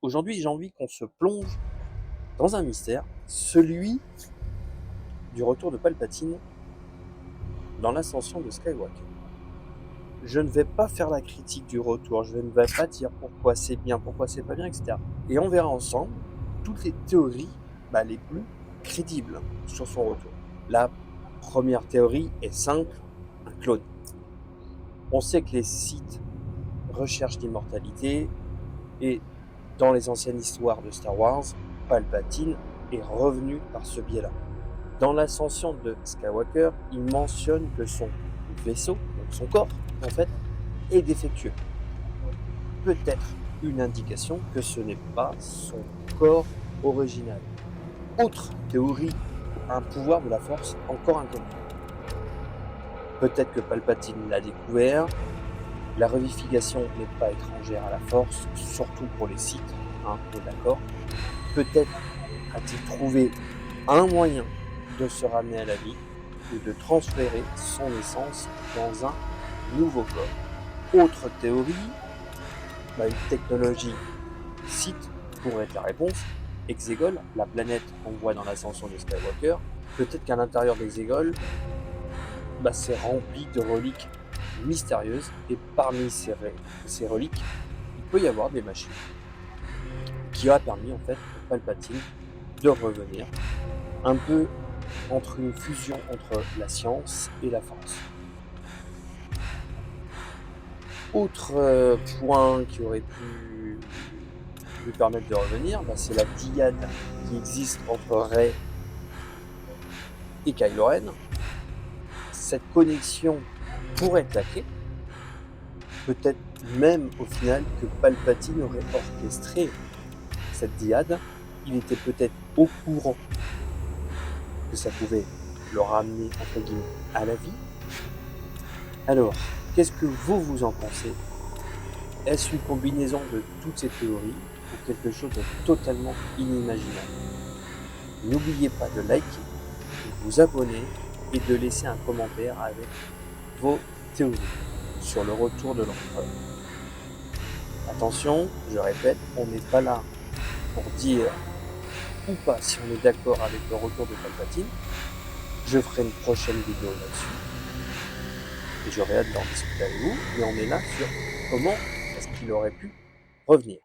Aujourd'hui, j'ai envie qu'on se plonge dans un mystère, celui du retour de Palpatine dans l'ascension de Skywalker. Je ne vais pas faire la critique du retour, je ne vais pas dire pourquoi c'est bien, pourquoi c'est pas bien, etc. Et on verra ensemble toutes les théories les plus crédibles sur son retour. La première théorie est simple, un clone. On sait que les Sith recherchent l'immortalité et dans les anciennes histoires de Star Wars, Palpatine est revenu par ce biais-là. Dans l'ascension de Skywalker, il mentionne que son vaisseau, donc son corps, en fait, est défectueux. Peut-être une indication que ce n'est pas son corps original. Autre théorie, un pouvoir de la force encore inconnu. Peut-être que Palpatine l'a découvert. La revivification n'est pas étrangère à la force, surtout pour les Sith, on est d'accord. Peut-être a-t-il trouvé un moyen de se ramener à la vie ou de transférer son essence dans un nouveau corps. Autre théorie, une technologie Sith pourrait être la réponse. Exegol, la planète qu'on voit dans l'ascension de Skywalker, peut-être qu'à l'intérieur d'Exegol, c'est rempli de reliques mystérieuses et parmi ces reliques, il peut y avoir des machines qui auraient permis en fait à Palpatine de revenir un peu entre une fusion entre la science et la force. Autre point qui aurait pu lui permettre de revenir, c'est la dyade qui existe entre Rey et Kylo Ren. Cette connexion pourrait claquer. Peut-être même au final que Palpatine aurait orchestré cette dyade. Il était peut-être au courant que ça pouvait le ramener entre guillemets à la vie. Alors, qu'est-ce que vous en pensez? Est-ce une combinaison de toutes ces théories ou quelque chose de totalement inimaginable? N'oubliez pas de liker, de vous abonner et de laisser un commentaire avec vos théories sur le retour de l'empereur. Attention, je répète, on n'est pas là pour dire ou pas si on est d'accord avec le retour de Palpatine. Je ferai une prochaine vidéo là-dessus et j'aurai hâte d'en discuter avec vous. Mais on est là sur comment est-ce qu'il aurait pu revenir.